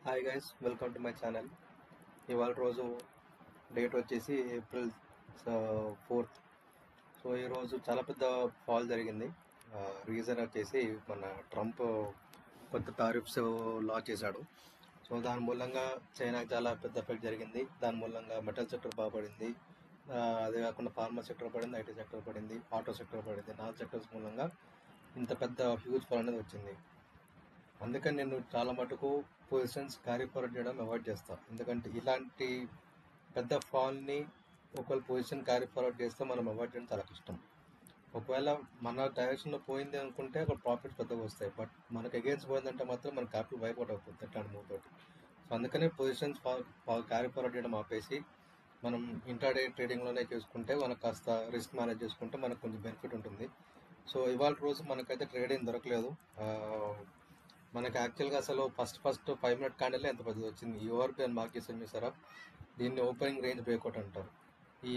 Hi guys, welcome to my channel. ఇవాళ రోజు date వచ్చేసి ఏప్రిల్ 4th. సో ఈరోజు చాలా పెద్ద ఫాల్ జరిగింది. రీజన్ వచ్చేసి మన ట్రంప్ కొత్త టారిఫ్స్ లా చేశాడు. సో దాని మూలంగా చైనాకి చాలా పెద్ద ఎఫెక్ట్ జరిగింది. దాని మూలంగా మెటల్ సెక్టర్ బాగుపడింది. అదే కాకుండా ఫార్మా సెక్టర్ పడింది, ఐటీ సెక్టర్ పడింది, ఆటో సెక్టర్ పడింది. 4 సెక్టర్స్ మూలంగా ఇంత పెద్ద హ్యూజ్ ఫాల్ అనేది వచ్చింది. అందుకని నేను చాలా మటుకు పొజిషన్స్ క్యారీ ఫార్వర్డ్ చేయడం అవాయిడ్ చేస్తాను. ఎందుకంటే ఇలాంటి పెద్ద ఫాల్ని ఒకవేళ పొజిషన్ క్యారీ ఫార్వర్డ్ చేస్తే మనం అవాయిడ్ చేయడం చాలా కష్టం. ఒకవేళ మన డైరెక్షన్లో పోయింది అనుకుంటే అక్కడ ప్రాఫిట్స్ పెద్దగా వస్తాయి. బట్ మనకు అగేన్స్ట్ పోయిందంటే మాత్రం మన క్యాపిటల్ వైపౌట్ అవుతుంది ఎట్లాంటి మూవ్ తోటి. సో అందుకనే పొజిషన్స్ క్యారీ ఫార్వర్డ్ చేయడం ఆపేసి మనం ఇంట్రాడే ట్రేడింగ్లోనే చేసుకుంటే మనకు కాస్త రిస్క్ మేనేజ్ చేసుకుంటే మనకు కొంచెం బెనిఫిట్ ఉంటుంది. సో ఇవాళ రోజు మనకైతే ట్రేడింగ్ దొరకలేదు. మనకి యాక్చువల్గా అసలు ఫస్ట్ 5 మినిట్ క్యాండిల్ ఎంత పెద్దది వచ్చింది. ఈ ఓవర్పీ అని మార్క్ చేసాం చూసారా, దీన్ని ఓపెనింగ్ రేంజ్ బ్రేక్అవుట్ అంటారు. ఈ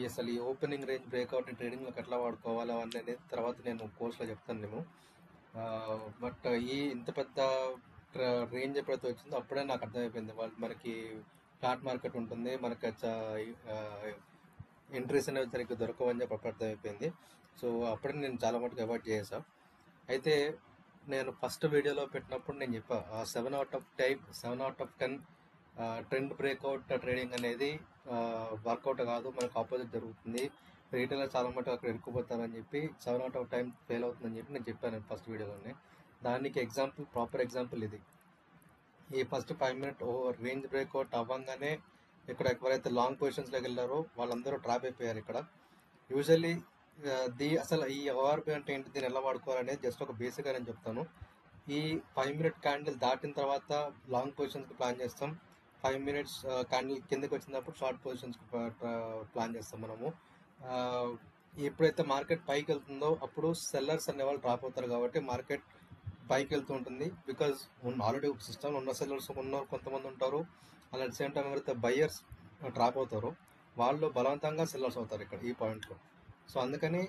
ఓపెనింగ్ రేంజ్ బ్రేక్అవుట్ ట్రేడింగ్లోకి ఎట్లా వాడుకోవాలి అవన్నీ అనేది తర్వాత నేను కోర్స్లో చెప్తాను నేను. బట్ ఇంత పెద్ద రేంజ్ ఎప్పుడైతే వచ్చిందో అప్పుడే నాకు అర్థమైపోయింది వాళ్ళు మనకి ఫ్లాట్ మార్కెట్ ఉంటుంది, మనకి ఎంట్రీస్ అనేవి సరిగ్గా దొరకవని చెప్పి అప్పుడు అర్థమైపోయింది. సో అప్పుడే నేను చాలా మటుకు అవాయిడ్ చేసాను. అయితే నేను ఫస్ట్ వీడియోలో పెట్టినప్పుడు నేను చెప్పా 7 out of 10 trend breakout trading అనేది వర్కౌట్ కాదు, మనకు ఆపోజిట్ జరుగుతుంది. రీటైలర్ చాలా మటుకు అక్కడ ఇరుక్కుపోతారని చెప్పి 7 out of 10 ఫెయిల్ అవుతుందని చెప్పి నేను చెప్పాను ఫస్ట్ వీడియోలోనే. దానికి ప్రాపర్ ఎగ్జాంపుల్ ఇది. ఈ ఫస్ట్ 5 మినిట్ రేంజ్ బ్రేక్అవుట్ అవ్వగానే ఇక్కడ ఎవరైతే లాంగ్ పొజిషన్స్లోకి వెళ్ళారో వాళ్ళందరూ ట్రాప్ అయిపోయారు. ఇక్కడ యూజువల్లీ అసలు ఈ ఓఆర్పి అంటే ఏంటి, దీన్ని ఎలా వాడుకోవాలనేది జస్ట్ ఒక బేసిక్గా నేను చెప్తాను. ఈ 5 మినిట్ క్యాండిల్ దాటిన తర్వాత లాంగ్ పొజిషన్స్కి ప్లాన్ చేస్తాం. 5 మినిట్స్ క్యాండిల్ కిందకి వచ్చినప్పుడు షార్ట్ పొజిషన్స్కి ప్లాన్ చేస్తాం మనము. ఎప్పుడైతే మార్కెట్ పైకి వెళ్తుందో అప్పుడు సెల్లర్స్ అనే వాళ్ళు డ్రాప్ అవుతారు కాబట్టి మార్కెట్ పైకి వెళ్తూ ఉంటుంది. బికాజ్ ఆల్రెడీ సిస్టమ్ ఉన్న సెల్లర్స్ ఉన్నారు కొంతమంది ఉంటారు. అలాంటి సేమ్ టైం ఎవరైతే బయ్యర్స్ డ్రాప్ అవుతారో వాళ్ళు బలవంతంగా సెల్లర్స్ అవుతారు ఇక్కడ ఈ పాయింట్లో. సో అందుకని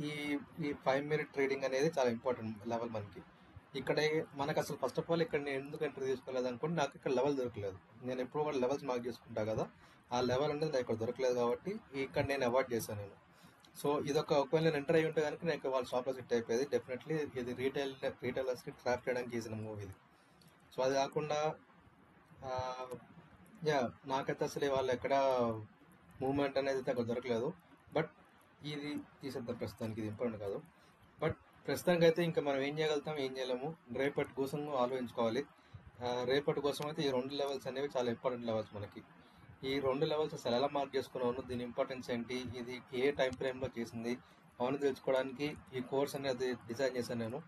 ఈ 5 మినిట్ ట్రేడింగ్ అనేది చాలా ఇంపార్టెంట్ లెవెల్ మనకి. ఇక్కడ మనకు అసలు ఫస్ట్ ఆఫ్ ఆల్ ఇక్కడ నేను ఎందుకు ఎంట్రీ తీసుకోలేదు అనుకోండి, నాకు ఇక్కడ లెవెల్ దొరకలేదు. నేను ఎప్పుడు కూడా లెవెల్స్ మార్క్ చేసుకుంటా కదా, ఆ లెవెల్ అనేది నాకు ఇక్కడ దొరకలేదు కాబట్టి ఇక్కడ నేను అవాయిడ్ చేశాను నేను. సో ఒకవేళ నేను ఎంటర్ అయ్యి ఉంటే కనుక నాకు వాళ్ళ షాప్లో సెట్ అయిపోయేది. డెఫినెట్లీ ఇది రీటైలర్స్కి ట్రాప్ చేయడానికి చేసిన మూవ్ ఇది. సో అది కాకుండా నాకైతే అసలు వాళ్ళు ఎక్కడ మూవ్మెంట్ అనేది అక్కడ దొరకలేదు. బట్ ఇది తీసేద్దాం ప్రస్తుతానికి, ఇది ఇంపార్టెంట్ కాదు. బట్ ప్రస్తుతానికి అయితే ఇంకా మనం ఏం చేయగలుగుతాం, ఏం చేయలేము. రేపటి కోసం ఆలోచించుకోవాలి. రేపటి కోసం అయితే ఈ 2 లెవెల్స్ అనేవి చాలా ఇంపార్టెంట్ లెవెల్స్ మనకి. ఈ 2 లెవెల్స్ అసలు ఎలా మార్క్ చేసుకున్నాను, దీని ఇంపార్టెన్స్ ఏంటి, ఇది ఏ టైం ఫ్రేమ్లో చేసింది అవన్నీ తెలుసుకోవడానికి ఈ కోర్స్ అనేది డిజైన్ చేశాను నేను.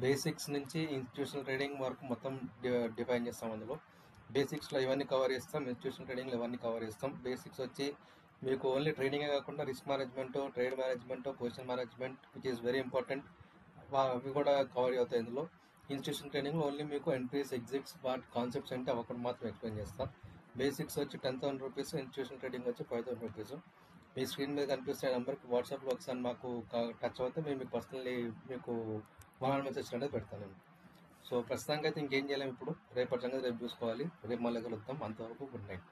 బేసిక్స్ నుంచి ఇన్స్టిట్యూషనల్ ట్రేడింగ్ వరకు మొత్తం డిఫైన్ చేస్తాం. అందులో బేసిక్స్లో ఇవన్నీ కవర్ చేస్తాం, ఇన్స్టిట్యూషనల్ ట్రేడింగ్లో ఇవన్నీ కవర్ చేస్తాం. బేసిక్స్ వచ్చి మీకు ఓన్లీ ట్రేడింగే కాకుండా risk management, trade management, position management which is very important, అవి కూడా కవర్ అవుతాయి ఇందులో. ఇన్స్టిట్యూషన్ ట్రేడింగ్లో ఓన్లీ మీకు ఎంట్రీస్, ఎగ్జిట్స్, వాటి కాన్సెప్ట్స్ అంటే ఒకటి మాత్రం ఎక్స్ప్లెయిన్ చేస్తాం. బేసిక్స్ వచ్చి 10,000 రూపీస్, ఇన్స్టిట్యూషన్ ట్రేడింగ్ వచ్చి 5,000 రూపీస్. మీ స్క్రీన్ మీద కనిపిస్తున్న నెంబర్కి వాట్సాప్లో ఒకసారి మాకు టచ్ అవుతే మేము మీకు పర్సనల్లీ మీకు 1 మెసేజ్ అనేది పెడతాను నేను. సో ప్రస్తుతానికి అయితే ఇంకేం చేయలేము ఇప్పుడు. రేపటి సంగతి రేపు చూసుకోవాలి. రేపు మళ్ళీ కలుద్దాం. అంతవరకు గుడ్ నైట్.